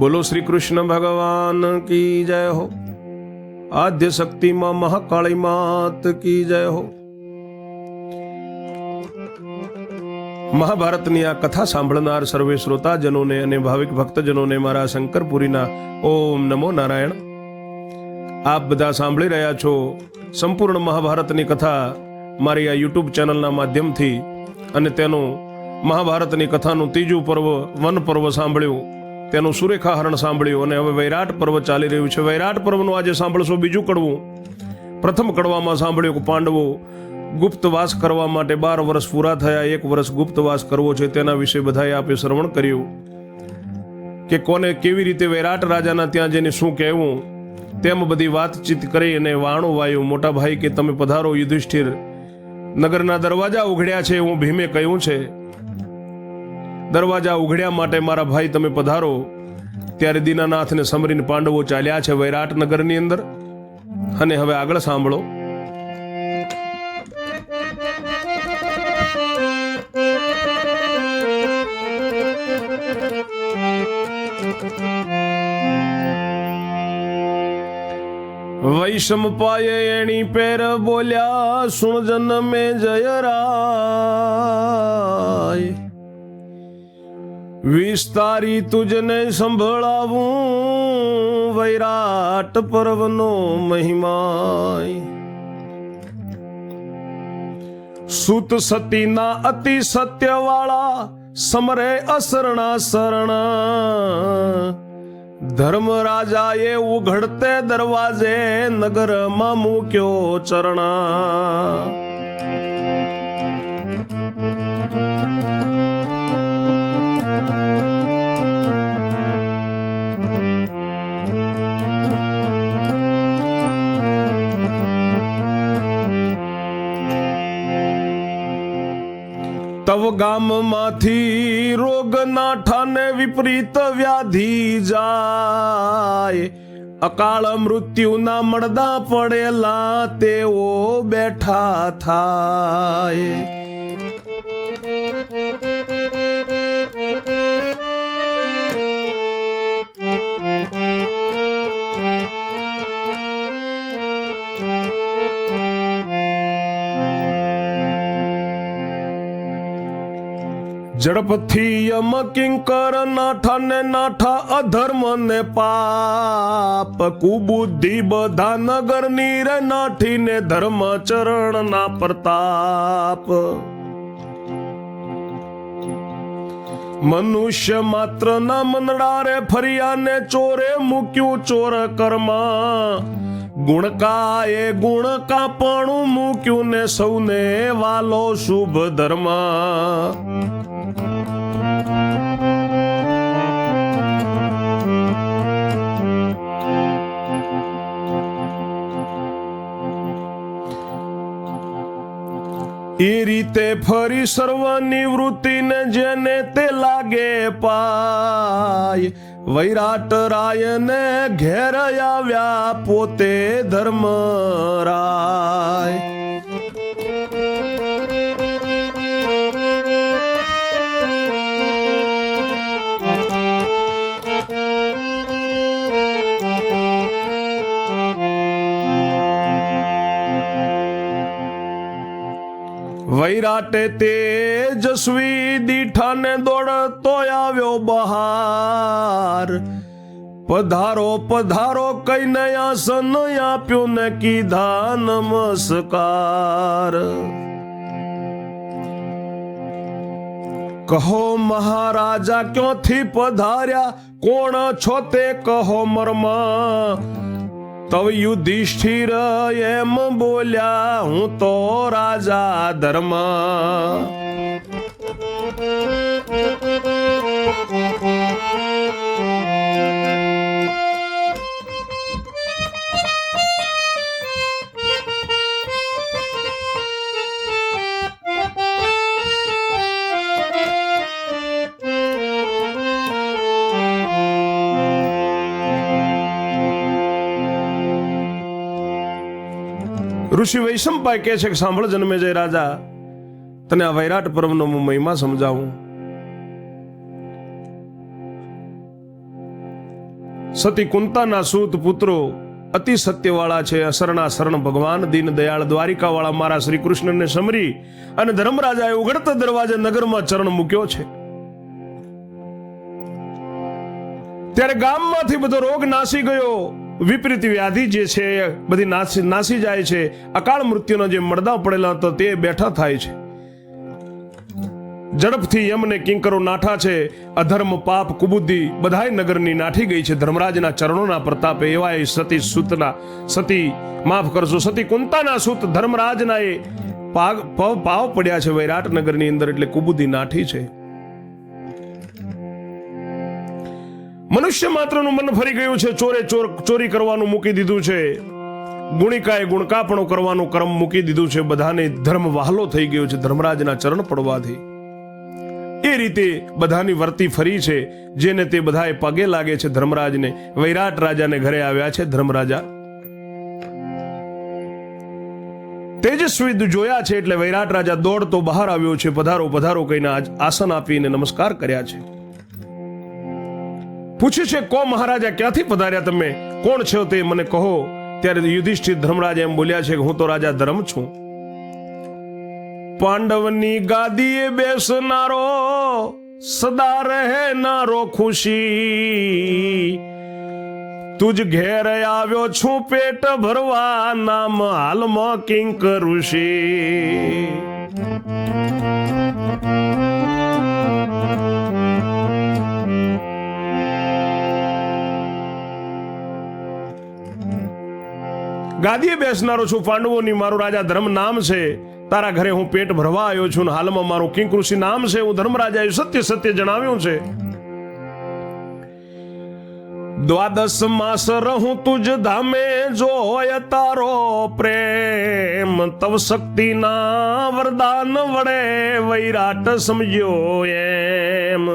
બોલો શ્રી કૃષ્ણ ભગવાન કી જય હો। આદ્ય શક્તિ માં મહાકાળી માત કી જય હો। મહાભારતની આ કથા સાંભળનાર સર્વે શ્રોતાજનોને અને ભાવિક ભક્તજનોને મારા શંકરપુરીના ઓમ નમો નારાયણ। આપ બધા સાંભળી રહ્યા છો સંપૂર્ણ મહાભારતની કથા મારી આ યુટ્યુબ ચેનલના માધ્યમથી, અને તેનું મહાભારતની કથાનું ત્રીજું પર્વ વન પર્વ સાંભળ્યું, તેનું સુરેખાહરણ સાંભળ્યું, અને હવે વૈરાટ પર્વ ચાલી રહ્યું છે। વૈરાટ પર્વનું આજે સાંભળશો બીજું કડવું। પ્રથમ કડવામાં સાંભળ્યું કે પાંડવો ગુપ્તવાસ કરવા માટે 12 વર્ષ પૂરા થયા, 1 વર્ષ ગુપ્તવાસ કરવો છે, તેના વિશે બધાએ આપે શ્રવણ કર્યું કે કોને કેવી રીતે વૈરાટ રાજાના ત્યાં જઈને શું કહેવું, તેમ બધી વાતચીત કરી અને વાણું વાયું। મોટા ભાઈ કે તમે પધારો યુધિષ્ઠિર, નગરના દરવાજા ઉઘડ્યા છે, હું ભીમે કહ્યું છે દરવાજા ઉઘડ્યા માટે મારા ભાઈ તમે પધારો। ત્યારે દીનાનાથને સમરીને પાંડવો ચાલ્યા છે વૈરાટ નગરની અંદર। અને હવે આગળ સાંભળો। વૈષમપાયે એણી પેર બોલ્યા, સુણ જન્મે જય રાય, વિસ્તારી તુજને સંભળાવું વૈરાટ પર્વનો મહિમાય। સુત સતીના અતિ સત્યવાળા, સમરે અસરણા શરણા, ધર્મરાજાએ ઉઘડતે દરવાજે નગરમાં મૂક્યો ચરણા। તવ ગામમાંથી રોગ નાઠાને વિપરીત વ્યાધિ જાય, અકાળ મૃત્યુના મળદા પડેલા તેઓ બેઠા થાય। ઝડપથી યમ કિંકર નાઠા ને નાઠા અધર્મ ને પાપ, કુબુદ્ધિ બધા નગરની રે નાઠીને ધર્મ ચરણ ના પ્રતાપ। મનુષ્ય માત્ર ના મનડા રે ફર્યા ને ચોરે મૂક્યું ચોર કર્મા, ગુણકાએ ગુણ કાપણું મૂક્યું ને સૌને વાલો શુભ ધર્મા। એ રીતે ફરી સર્વ નિવૃત્તિને જેને તે લાગે પાય, વૈરાટ રાયને ઘેર આવ્યા પોતે ધર્મરાય। વૈરાટે તેજસ્વી દીઠાને દોડતો આવ્યો બહાર, પધારો પધારો કઈને આસન આપ્યું ને કીધા નમસ્કાર। કહો મહારાજા ક્યોથી પધાર્યા, કોણ છો તે કહો મર્મા, તવ યુધિષ્ઠિર એમ બોલ્યા હું તો રાજા ધર્મા। ઋષિ વૈશંપાય કહે છે કે સાંભળ જન્મેજય રાજા, તને આ વૈરાટ પર્વનો હું મહિમા સમજાવું। સતી કુંતાના સૂત પુત્રો અતિ સત્યવાળા છે. અસરના શરણ ભગવાન દીન દયાળ દ્વારિકાવાળા મારા શ્રી કૃષ્ણને સમરી અને ધર્મરાજાએ ઉઘડતા દરવાજે નગરમાં ચરણ મૂક્યો છે. ત્યારે ગામમાંથી બધો રોગ નાસી ગયો. વિપરીત વ્યાધિ જે છે બધી નાસી જાય છે. અકાળ મૃત્યુનો જે મળદા પડેલા હતો તે બેઠા થાય છે. ઝડપથી યમને કિંકરો નાઠા છે. અધર્મ પાપ કુબુદ્ધિ બધાય નગરની નાઠી ગઈ છે. ધર્મરાજના ચરણોના પ્રતાપે એવા એ સતી કુંતાના સૂત ધર્મરાજના એ પાવ પડ્યા છે વૈરાટ નગરની અંદર, એટલે કુબુદ્ધિ નાઠી છે. મનુષ્ય માત્રનું મન ફરી ગયું છે. ચોરી કરવાનું મૂકી દીધું છે. ગુણિકાએ ગુણકાપણું કરવાનું કર્મ મૂકી દીધું છે. બધાને ધર્મ વહાલો થઈ ગયો છે ધર્મરાજના ચરણ પડવાથી. એ રીતે બધાની વર્તી ફરી છે. જેને તે બધાએ પગે લાગે છે ધર્મરાજને. વૈરાટ રાજાને ઘરે આવ્યા છે ધર્મરાજા. તેજસ્વી જોયા છે એટલે વૈરાટ રાજા દોડતો બહાર આવ્યો છે. પધારો પધારો કહીને આસન આપીને નમસ્કાર કર્યા છે. પૂછે છે, કો મહારાજા ક્યાંથી પધાર્યા તમે? કોણ છો તે મને કહો. ત્યારે યુધિષ્ઠિર ધર્મરાજ એમ બોલ્યા છે કે હું તો રાજા ધર્મ છું. પાંડવની ગાદીએ બેસનારો, સદા રહેનારો ખુશી, તુજ ઘેર આવ્યો છું પેટ ભરવા, નામ હાલમાં કિંકર ઋષિ. ગાદીએ બેસનારો છું, પાંડવોની મારું રાજા ધર્મ નામ છે. તારા ઘરે હું પેટ ભરવા આવ્યો છું. હાલમાં મારું કિંકૃષિ નામ છે. હું ધર્મરાજાએ સત્ય જણાવ્યું છે. દ્વાદશ માસ રહું તુજ ધામે, જો હોય તારો પ્રેમ, તવ શક્તિ ના વરદાન વડે વૈરાટ સમજ્યો એમ.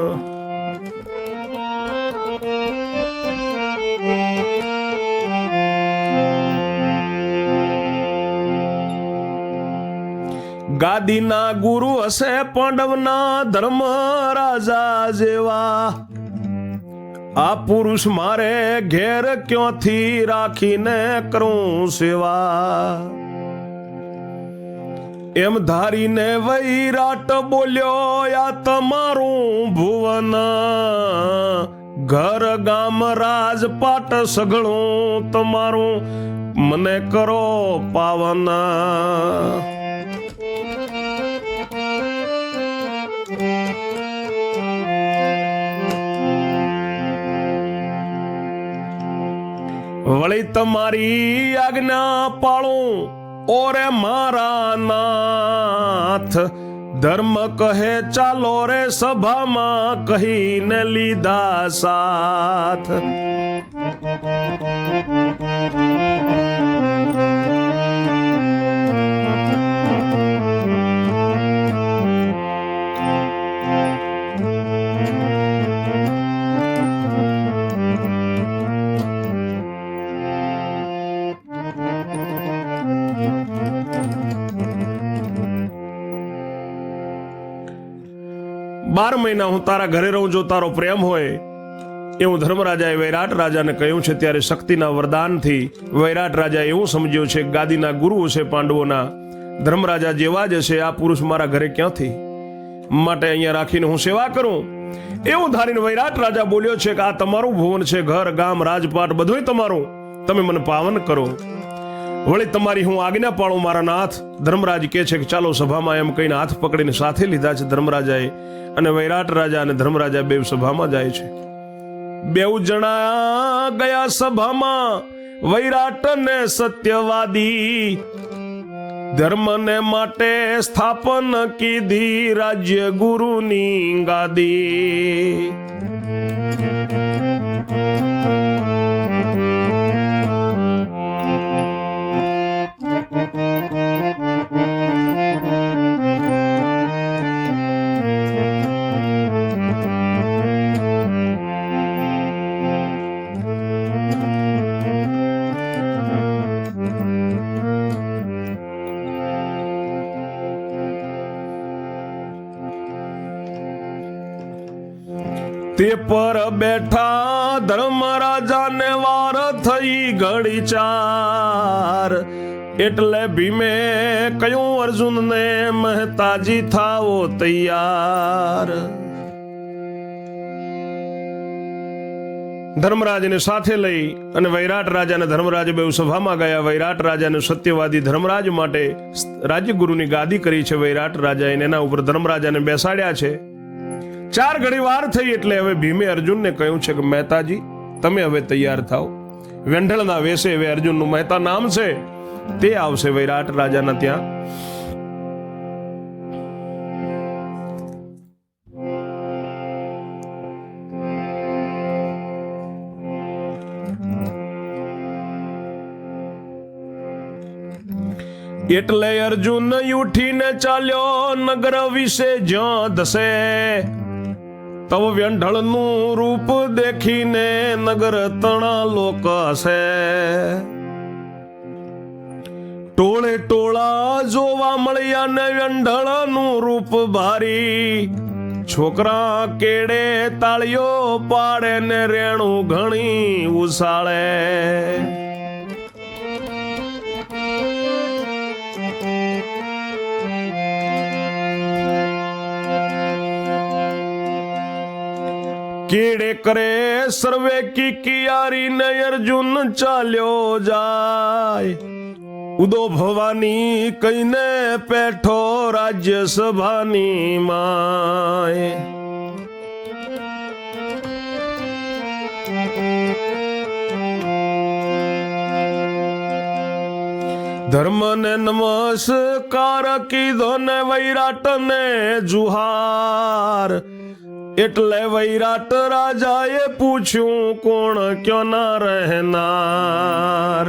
ગાદીના ગુરુ હશે પાંડવના ધર્મ રાજા જેવા, આ પુરુષ મારે ઘેર ક્યોથી રાખીને કરું સેવા. એમ ધારીને વૈરાટ બોલ્યો, આ તમારું ભુવન, ઘર ગામ રાજપાટ સઘળું તમારું, મને કરો પાવન. વળી તમારી આજ્ઞા પાળું, ઓરે મારા નાથ, ધર્મ કહે ચાલો રે સભામાં, કહીને લીધા સાથ. બાર મહિના હું તારા ઘરે રહું, જો તારો પ્રેમ હોય એવું ધર્મરાજાએ વૈરાટ રાજાને કહ્યું છે. ત્યારે શક્તિના વરદાનથી વૈરાટ રાજા એવું સમજ્યું છે ગાદીના ગુરુ છે પાંડવોના, ધર્મરાજા જેવા જ હશે. આ પુરુષ મારા ઘરે ક્યાંથી, માટે અહીંયા રાખીને હું સેવા કરું. એવું ધારીને વૈરાટ રાજા બોલ્યો છે કે આ તમારું ભુવન છે, ઘર ગામ રાજપાટ બધુંય તમારું, તમે મને પાવન કરો. વળી તમારી હું આજ્ઞા પાળું મારા નાથ. ધર્મરાજ કહે છે કે ચાલો સભામાં, એમ કહીને હાથ પકડીને સાથે લીધા છે ધર્મરાજાએ. અને વૈરાટ રાજા અને ધર્મરાજા બેવ સભામાં જાય છે. બેવ જણા ગયા સભામાં, વૈરાટ ને સત્યવાદી, ધર્મને માટે સ્થાપન કીધી રાજ્ય ગુરુની ગાદી. તે પર બેઠા ધર્મરાજાને વાર થઈ ઘડી ચાર, એટલે ભીમે કહ્યું અર્જુનને મહેતાજી થાઓ તૈયાર. ધર્મરાજને સાથે લઈ અને વૈરાટ રાજા અને ધર્મરાજ બે સભામાં ગયા. વૈરાટ રાજાને સત્યવાદી ધર્મરાજ માટે રાજ્યગુરુની ગાદી કરી છે વૈરાટ રાજાએ, એના ઉપર ધર્મરાજાને બેસાડ્યા છે. 4 ઘડી વાર થઈ એટલે હવે ભીમે અર્જુનને કહ્યું છે કે મહેતાજી તમે હવે તૈયાર થાઓ. વેંઢળના વેશે હવે અર્જુનનું મહેતા નામ છે તે આવશે વૈરાટ રાજાના ત્યાં. એટલે અર્જુન ઉઠીને ચાલ્યો નગર વિશે જ્યાં દસે, તવ વેંઢળનું રૂપ દેખીને નગર તણા લોક હસે. ટોળે ટોળા જોવા મળ્યા ને વેંઢળનું રૂપ ભારી, છોકરા કેડે તાળીઓ પાડે ને રેણું ઘણી ઉસાળે. કેડે કરે સર્વે કી કિયારી ને અર્જુન ચાલ્યો જાય, ઉદો ભવાની કહીને પેઠો રાજ્ય સભાની માય. ધર્મને નમસ્કાર કીધો ને વૈરાટ ને જુહાર, એટલે વૈરાટ રાજાએ પૂછ્યું કોણ ક્યો ના રહેનાર.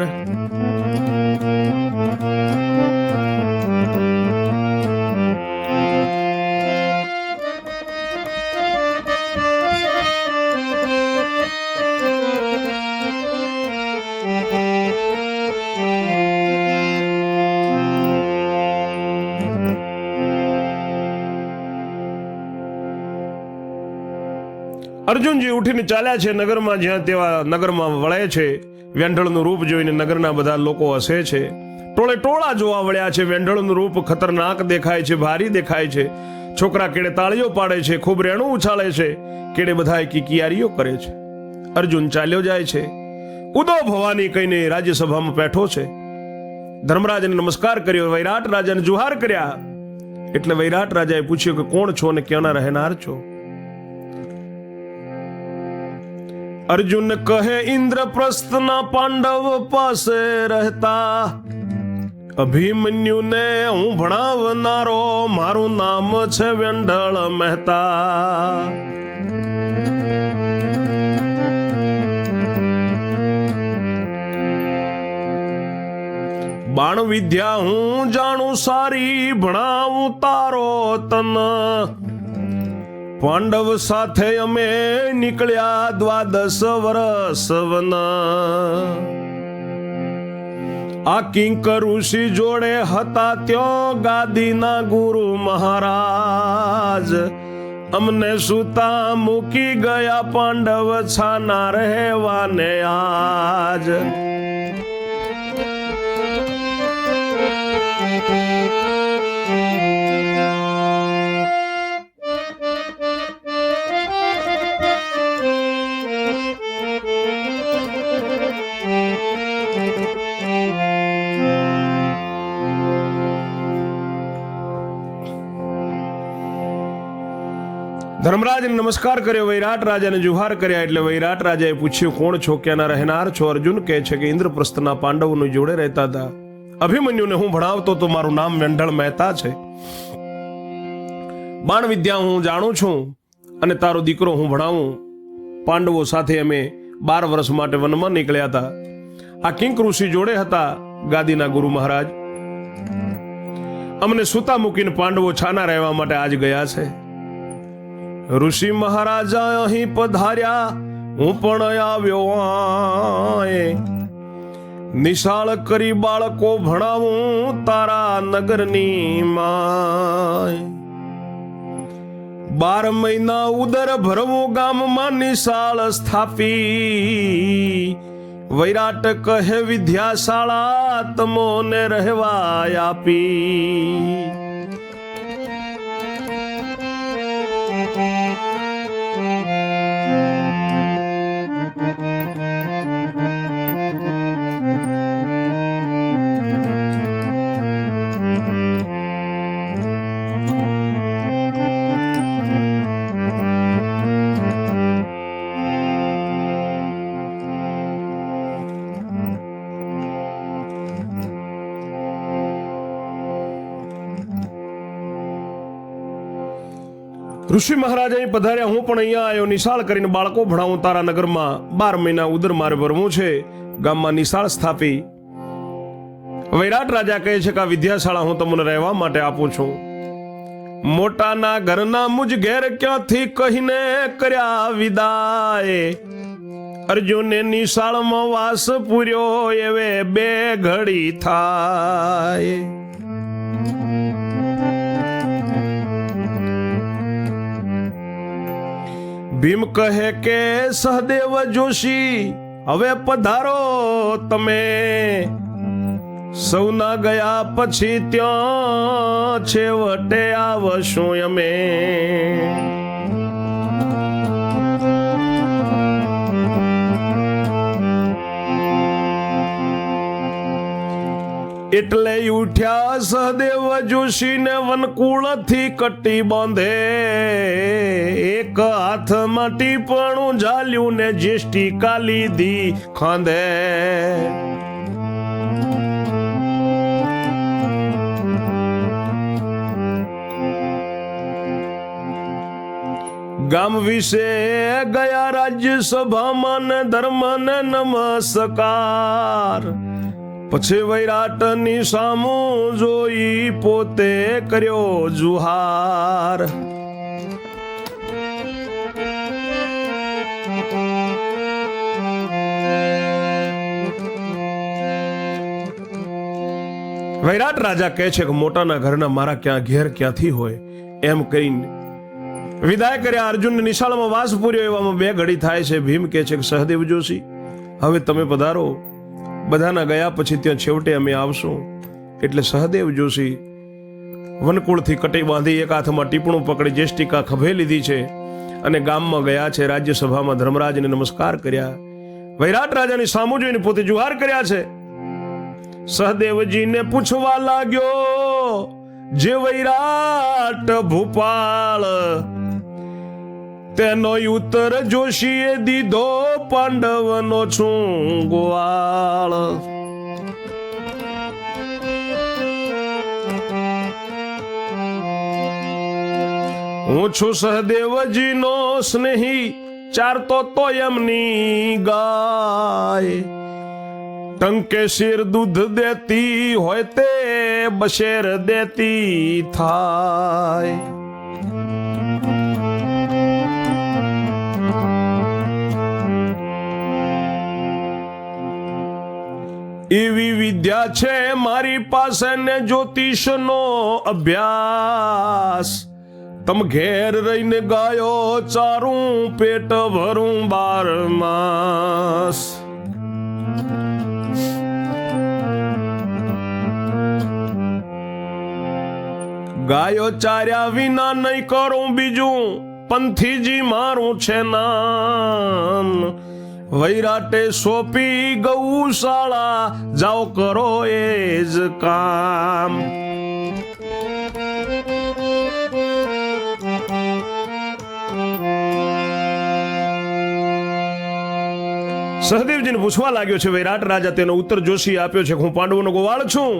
અર્જુનજી ઉઠીને ચાલ્યા છે નગરમાં, જ્યાં તેવા નગરમાં વળે છે. વેંઢળનું રૂપ જોઈને નગરના બધા લોકો હસે છે. ટોળે ટોળા જોવા વળ્યા છે. વેંઢળનું રૂપ ખતરનાક દેખાય છે, ભારી દેખાય છે. છોકરા કેડે તાળીઓ પાડે છે, ખૂબ રેણું ઉછાળે છે, કેડે બધાય કિકિયારીઓ કરે છે. અર્જુન ચાલ્યો જાય છે. ઉદો ભવાની કહીને રાજ્યસભામાં બેઠો છે. ધર્મરાજને નમસ્કાર કર્યો, વૈરાટ રાજાને જુહાર કર્યા. એટલે વૈરાટ રાજાએ પૂછ્યું કે કોણ છો ને ક્યાંના રહેનાર છો? અર્જુન કહે ઇન્દ્રપ્રસ્થના પાંડવ પાસે રહેતા, અભિમન્યુને હું ભણાવનારો, મારું નામ છે વેંઢળ મહેતા. બાણ વિદ્યા હું જાણું સારી, ભણાવું તારો તન. પાંડવ સાથે અમે નીકળ્યા 12 વર્ષ વન. આ કિંકર ઋષિ જોડે હતા ત્યો ગાદીના ગુરુ મહારાજ. અમને સુતા મૂકી ગયા પાંડવ, છાના રહેવાને આજ. ધર્મરાજને નમસ્કાર કર્યો, વૈરાટ રાજાને જુહાર કર્યા. એટલે વૈરાટ રાજાએ પૂછ્યું કોણ છો, ક્યાંના રહેનાર છો? અર્જુન કહે છે કે ઇન્દ્રપ્રસ્થના પાંડવોની જોડે રહેતા હતા. અભિમન્યુને હું ભણાવતો તો, મારું નામ વેંઢળ મહેતા છે. બાણ વિદ્યા હું જાણું છું અને તારો દીકરો હું ભણાવું. પાંડવો સાથે અમે 12 વર્ષ માટે વનમાં નીકળ્યા હતા. આ કિંક ઋષિ જોડે હતા ગાદીના ગુરુ મહારાજ. અમને સુતા મૂકીને પાંડવો છાના રહેવા માટે આજ ગયા છે. ઋષિ મહારાજા અહીં પધાર્યા, હું પણ આવ્યો આય. નિશાળ કરી બાળકો ભણાવું તારા નગરની માય. 12 મહિના ઉદર ભરવું ગામમાં નિશાળ સ્થાપી, વૈરાટ કહે વિદ્યાશાળા તમોને રહેવા આપી. ઋષિ મહારાજ અહીં પધાર્યા, હું પણ અહીંયા આવ્યો નિશાળ કરીને બાળકો ભણાવું તારા નગરમાં. 12 મહિના ઉદર મારે ભરવું છે, ગામમાં નિશાળ સ્થાપી. વૈરાટ રાજા કહે છે કે આ વિદ્યાશાળા હું તમને રહેવા માટે આપું છું. મોટાના ઘરના મુજ ઘેર ક્યાંથી કહીને કર્યા વિદાય, અર્જુને નિશાળમાં વાસ પૂર્યો એવે 2 ઘડી થાય. ભીમ કહે કે સહદેવ જોશી હવે પધારો તમે, સૌના ગયા પછી ત્યાં છેવટે આવશું અમે. એટલે ઉઠ્યા સહદેવ જોશી ને વનકુળથી કટી બાંધે, એક હાથમાં ટીપણું ઝાલ્યું ને જેષ્ટિકા લીધી ખાંધે. ગામ વિશે ગયા રાજ્યસભામાં ને ધર્મ ને નમસ્કાર, પછી વૈરાટની સામું જોઈ પોતે કર્યો જુહાર. વૈરાટ રાજા કહે છે કે મોટાના ઘરના મારા ક્યાં ઘેર ક્યાંથી હોય, એમ કહીને વિદાય કર્યા. અર્જુન નિશાળમાં વાસ પૂર્યો એવામાં 2 ઘડી થાય છે. ભીમ કહે છે કે સહદેવ જોશી હવે તમે પધારો, બધાના ગયા પછી ત્યાં છેવટે અમે આવશું. એટલે સહદેવ જોશી વનકુળથી કટી બાંધી, એક હાથમાં ટીપણું પકડી જેષ્ટિકા ખભે લીધી છે અને ગામમાં ગયા છે. રાજ્યસભામાં ધર્મરાજને નમસ્કાર કર્યા. વૈરાટ રાજાની સામું જોઈને પોતે જુહાર કર્યા છે. સહદેવજીને પૂછવા લાગ્યો જે વૈરાટ ભૂપાળ, તેનો ઉત્તર જોશીએ દીધો પાંડવનો છું ગોવાળ. હું છું સહદેવજીનો સ્નેહી, ચારતો તો એમની ગાય, ટંકે શિર દૂધ દેતી હોય તે બશેર દેતી થાય. એવી વિદ્યા છે મારી પાસે ને જ્યોતિષનો અભ્યાસ, તમ ઘેર રહીને ગાયો ચારું પેટ ભરું 12 માસ. ગાયો ચાર્યા વિના નહીં કરું બીજું, પંથીજી મારું છે નામ. વૈરાટે સોંપી ગૌશાળા, જાઓ કરો એ જ કામ. સહદેવજીને પૂછવા લાગ્યો છે વૈરાટ રાજા. તેનો ઉત્તર જોશી આપ્યો છે, હું પાંડવોનો ગોવાળ છું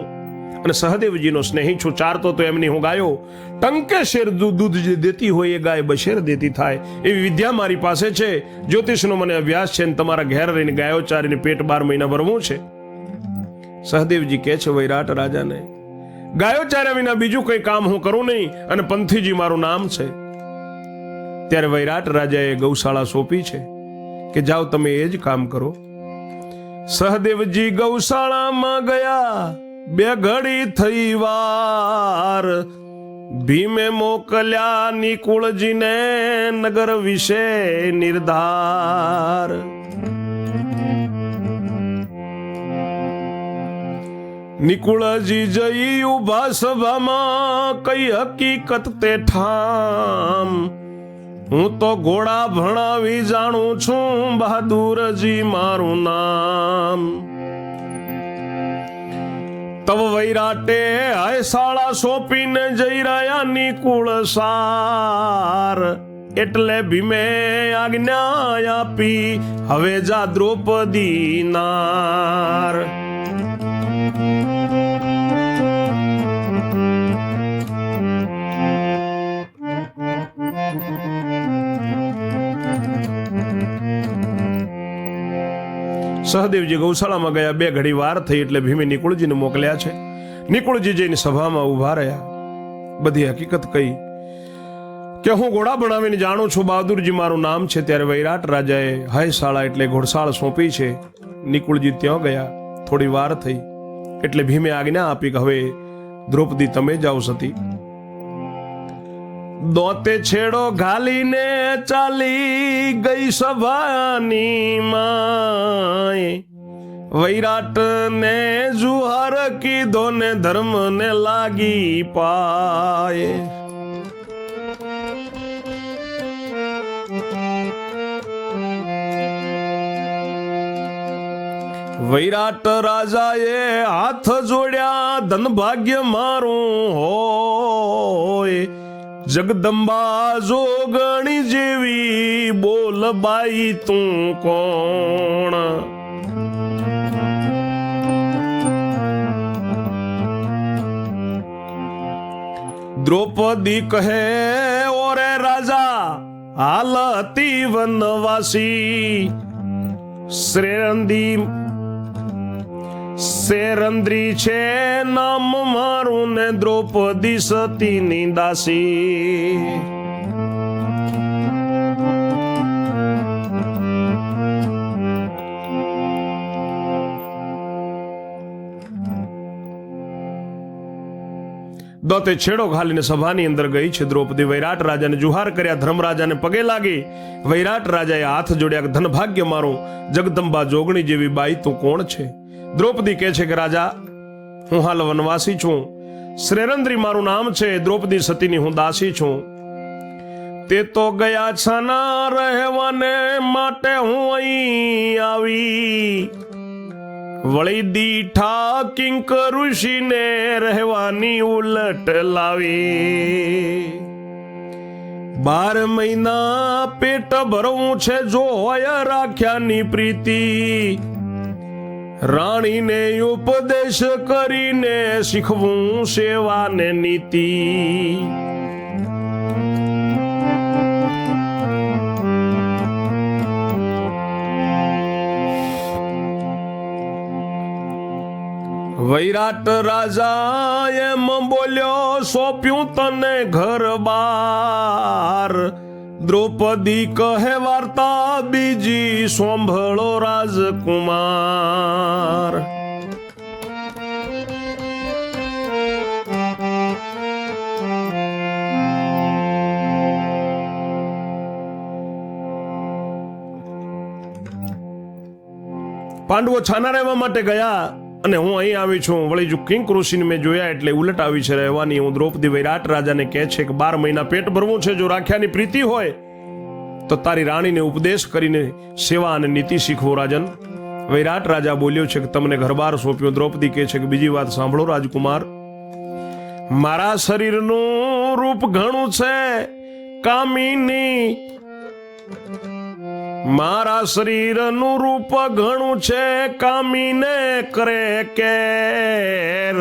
અને સહદેવજીનો સ્નેહી છું. ચારતો તો એમની હું ગાયો, ટંકે શેર દૂધ જે દેતી હોય એ ગાય બશેર દેતી થાય. એવી વિદ્યા મારી પાસે છે, જ્યોતિષનો મને અભ્યાસ છે ને તમારા ઘેર રહીને ગાયો ચારીને પેટ 12 મહિના ભરવું છે. સહદેવજી કહે છે વૈરાટ રાજાને, ગાયો ચાર્યા વિના બીજું કઈ કામ હું કરું નહીં અને પંથીજી મારું નામ છે. ત્યારે વૈરાટ રાજાએ ગૌશાળા સોંપી છે કે જાઓ તમે એ જ કામ કરો. સહદેવજી ગૌશાળામાં ગયા, 2 ઘડી થઈ વાર, ભીમે મોકલ્યા નિકુળજીને નગર વિશે નિર્ધાર. નિકુળજી જઈ ઉભા સભામાં કઈ હકીકત તે ઠામ. હું તો ઘોડા ભણાવી જાણું છું બહાદુરજી મારું નામ. તવ વૈરાટે હાય શાળા સોંપીને જઈ રહ્યા નિકુળ સાર. એટલે ભીમે આજ્ઞા આપી હવે જા દ્રૌપદી નાર. સહદેવજી ગૌશાળામાં ગયા. 2 ઘડી વાર થઈ એટલે ભીમે નિકુળજીને મોકલ્યા છે. નિકુળજી જઈને સભામાં ઉભા રહ્યા. બધી હકીકત કહી કે હું ઘોડા બનાવીને જાણું છું, બહાદુરજી મારું નામ છે. ત્યારે વૈરાટ રાજાએ હયશાળા એટલે ઘોડશાળ સોંપી છે. નિકુળજી ત્યાં ગયા. થોડી વાર થઈ એટલે ભીમે આજ્ઞા આપી કે હવે દ્રૌપદી તમે જાઓ સતી. દોતે છેડો ઘાલીને ચાલી ગઈ સભાની માય. વૈરાટ ને જુહાર કીધો ને ધર્મ ને લાગી પાય. વૈરાટ રાજાએ હાથ જોડ્યા ધન ભાગ્ય મારું હોય. જગદંબા જોગણી જેવી બોલ બાઈ તું કોણ. દ્રૌપદી કહે ઓરે રાજા હાલ હતી વનવાસી. શેરંદ્રી છે નામ મારું ને દ્રૌપદી સતીની દાસી. દોતે છેડો ઘાલીને સભાની અંદર ગઈ છે દ્રૌપદી. વૈરાટ રાજાને જુહાર કર્યા, ધર્મરાજાને પગે લાગી. વૈરાટ રાજાએ હાથ જોડ્યા, ધન ભાગ્ય મારું, જગદંબા જોગણી જેવી બાઈ તું કોણ છે? દ્રૌપદી કહે છે કે રાજા હું હાલ વનવાસી છું. શ્રેરંદ્રી મારું નામ છે. દ્રૌપદી સતીની હું દાસી છું. તે તો ગયા છાના રહેવાને માટે હું અહીં આવી. વળી દીઠા કિંક ઋષિને રહેવાની ઉલટ લાવી. 12 મહિના પેટ ભરવું છે જો હોય રાખ્યાની પ્રીતિ. રાણીને ઉપદેશ કરીને શીખવું સેવાને નીતિ. વૈરાટ રાજા એમ બોલ્યો સોંપ્યું તને ઘર બાર. દ્રૌપદી કહે વાર્તા બીજી સાંભળો રાજકુમાર. પાંડવો છાના રહેવા માટે ગયા અને હું અહીં આવી છું. વળી જો કિંક ઋષિને મેં જોયા એટલે ઉલટ આવી છે રહેવાની. હું દ્રૌપદી વૈરાટ રાજાને કહે છે કે 12 મહિના પેટ ભરવું છે. જો રાખ્યાની પ્રીતિ હોય તો તારી રાણીને ઉપદેશ કરીને સેવા અને નીતિ શીખવો રાજન. વૈરાટ રાજા બોલ્યો છે કે તમને ઘરબાર સોંપ્યો. દ્રૌપદી કહે છે કે બીજી વાત સાંભળો રાજકુમાર. મારા શરીરનું રૂપ ઘણું છે કામિની. મારા શરીરનું રૂપ ઘણું છે કામીને કરે કેર.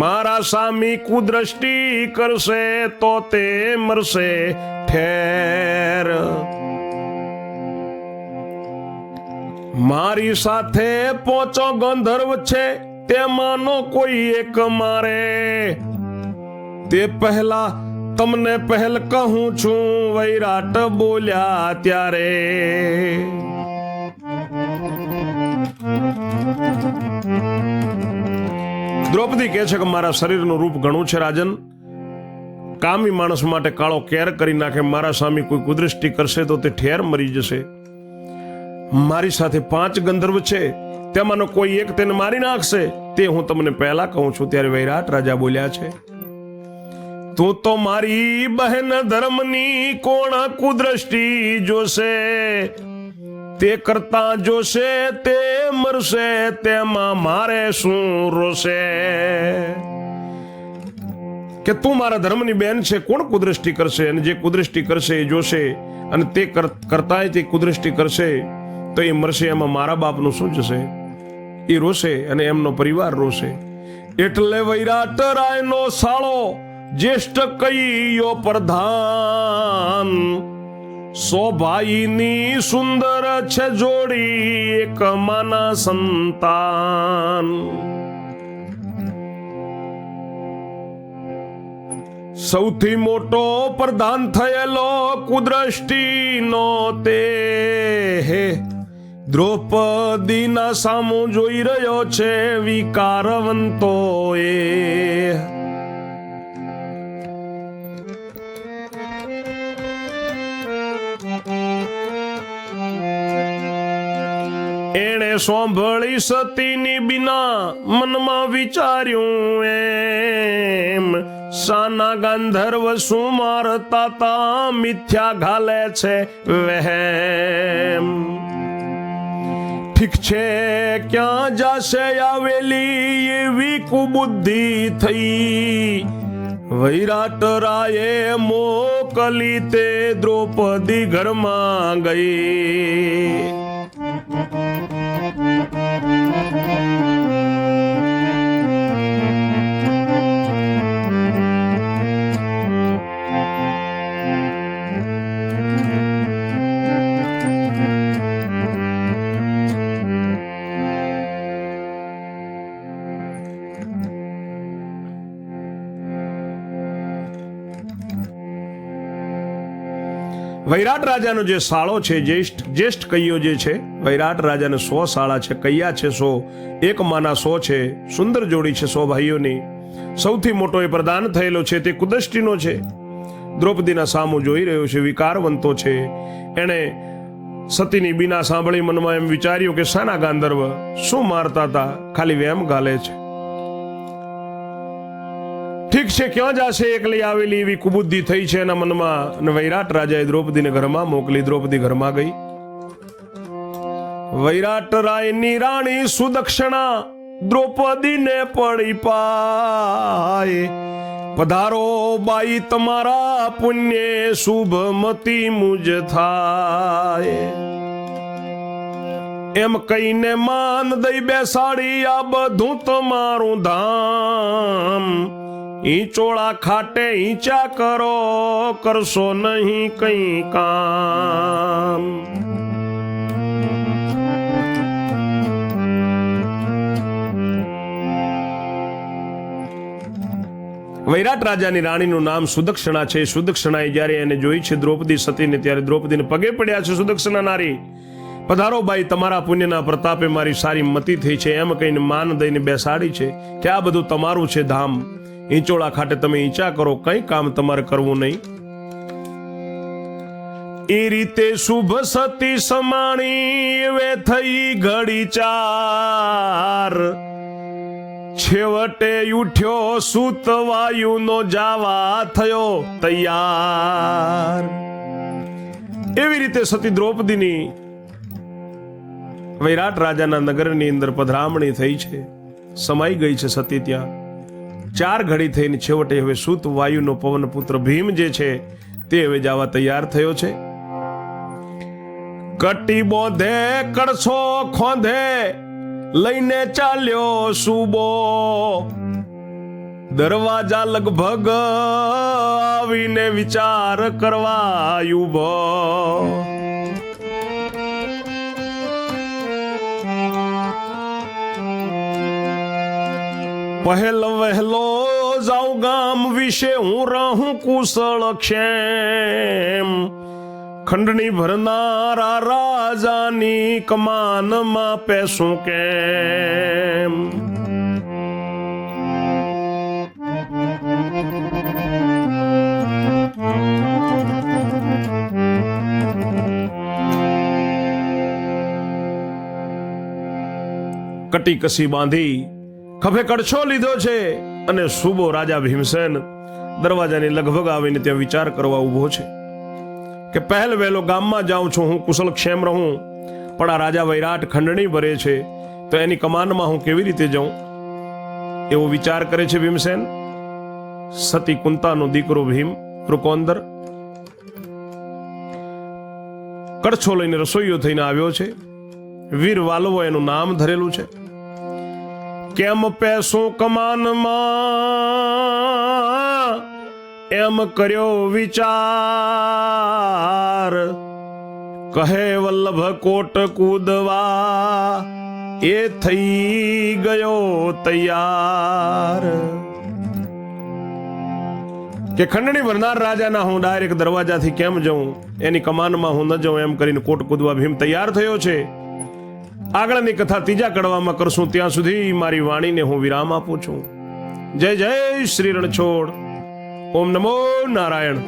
મારા સામી કુદ્રષ્ટિ કરશે તો તે મરશે ઠેર. મારી સાથે 5 ગંધર્વ છે તેમાંનો કોઈ એક મારે. તે પહેલા તમને પહેલ કહું છું વૈરાટ બોલ્યા ત્યારે. દ્રૌપદી કહે છે કે મારા શરીરનું રૂપ ઘણું છે રાજન. કામી માણસ માટે કાળો કેર કરી નાખે, મારા સામે કોઈ કુદૃષ્ટિ કરશે તો તે ઠેર મરી જશે. મારી સાથે 5 ગંધર્વ છે, તેમાંનો કોઈ એક તેને મારી નાખશે, તે હું તમને પહેલા કહું છું. ત્યારે વૈરાટ રાજા બોલ્યા છે, તું તો મારી બહેન ધર્મની કોણ કુદૃષ્ટિ જોશે, તે કરતા જોશે તે મરશે, તેમાં મારે શું રોશે. કે તું મારા ધર્મની બેન છે, કોણ કુદૃષ્ટિ કરશે, અને જે કુદૃષ્ટિ કરશે એ જોશે, અને તે કરતાંય તે કુદૃષ્ટિ કરશે તો એ મરશે, એમાં મારા બાપનું શું જશે. એ રોશે અને એમનો પરિવાર રોશે. એટલે વૈરાટ રાયનો સાળો જ્યેષ્ઠ કઈયો પ્રધાન, 100 ભાઈની સુંદર છે જોડી, એક માના સંતાન. સૌથી મોટો પ્રધાન થયેલો કુદૃષ્ટિનો તે, દ્રૌપદીના સામું જોઈ રહ્યો છે વિકારવંતો એ. એણે સાંભળી સતીની બીના, મનમાં વિચાર્યું એમ, સાના ગાંધર્વ શું મારતા તા, મિથ્યા ઘાલે છે વહેમ. ઠીક છે ક્યાં જાશે આવેલી એવી કુબુદ્ધિ થઈ, વૈરાટ રાયે મોકલી તે દ્રૌપદી ઘરમાં ગઈ. વૈરાટ રાજાનો જે સાળો છે, જ્યેષ્ઠ કૈયો જે છે, વૈરાટ રાજાને 100 સાળા છે, કૈયા છે 100, એક માના 100 છે, સુંદર જોડી છે 100 ભાઈઓની. સૌથી મોટો એ પ્રદાન થયેલો છે તે કુદૃષ્ટિનો છે, દ્રૌપદીના સામું જોઈ રહ્યો છે, વિકારવંતો છે. એણે સતીની બીના સાંભળી મનમાં એમ વિચાર્યું કે સાના ગાંધર્વ શું મારતા હતા, ખાલી વેમ ગાલે છે. ઠીક છે ક્યાં જાશે એકલી આવેલી એવી કુબુદ્ધિ થઈ છે એના મનમાં. અને વૈરાટ રાજાએ દ્રૌપદીને ઘરમાં મોકલી. દ્રૌપદી ઘરમાં ગઈ. વૈરાટ રાયની રાણી સુદક્ષણા દ્રૌપદીને પડી પાય, પધારો બાઈ તમારા પુણ્ય શુભમતી મુજ થાય. એમ કહીને માન દઈ બેસાડી, આ બધું તમારું ધામ, ઈંચોળા ખાટે ઈંચા કરો, કરશો નહીં કઈ કામ. વૈરાટ રાજાની રાણીનું નામ સુદક્ષણા છે. સુદક્ષણાએ જ્યારે એને જોઈ છે દ્રૌપદી સતીને, ત્યારે દ્રૌપદીને પગે પડ્યા છે. સુદક્ષણા નારી, પધારો બાઈ, તમારા પુણ્યના પ્રતાપે મારી સારી મતિ થઈ છે, એમ કહીને માન દઈને બેસાડી છે કે આ બધું તમારું છે ધામ, ઈંચોળા ખાટે તમે ઈંચા કરો, કઈ કામ તમારે કરવું નહીં. એ રીતે શુભ સતી સમાણી વે થઈ ઘડી 4, છેવટે ઉઠ્યો સૂત વાયુનો જાવા થયો તૈયાર. એવી રીતે સતી દ્રૌપદીની વૈરાટ રાજાના નગરની અંદર પધરામણી થઈ છે, સમાઈ ગઈ છે સતી ત્યાં. 4 ઘડી થઈને છેવટે હવે સૂત વાયુનો પવન પુત્ર ભીમ જે છે તે હવે જવા તૈયાર થયો છે. કટી બોધે કડછો ખોંધે લઈને ચાલ્યો સુબો, દરવાજા લગભગ આવીને વિચાર કરવા ઉભો. પહેલો વહેલો જાઉં ગામ વિશે હું રહું કુશળ ક્ષેમ, ખંડણી ભરનારા રાજાની કમાનમાં પેશું કેમ. કટી કસી બાંધી ખભે કડછો લીધો છે અને સુબો રાજા ભીમસેન દરવાજાની લગભગ આવીને ત્યાં વિચાર કરવા ઊભો છે કે પહેલ વહેલો ગામમાં જાઉં છું, હું કુશલ ક્ષેમ રહું, પણ આ રાજા વૈરાટ ખંડણી ભરે છે તો એની કમાનમાં હું કેવી રીતે જાઉં, એવો વિચાર કરે છે ભીમસેન. સતી કુંતાનો દીકરો ભીમ વૃકોંદર કડછો લઈને રસોઈયો થઈને આવ્યો છે. વીર વાલવો એનું નામ ધરેલું છે. કેમ પેસો કમાનમાં એમ કર્યો વિચાર, કહે વલ્લભ કોટ કૂદવા એ થઈ ગયો તૈયાર. કે ખંડણી ભરનાર રાજાના હું ડાયરેક્ટ દરવાજાથી કેમ જાઉં, એની કમાનમાં હું ન જાઉં એમ કરીને કોટ કૂદવા ભીમ તૈયાર થયો છે. આગળની કથા ત્રીજા કડવામાં કરશું. ત્યાં સુધી મારી વાણીને હું વિરામ આપું છું. જય જય શ્રી રણછોડ. ઓમ નમો નારાયણ.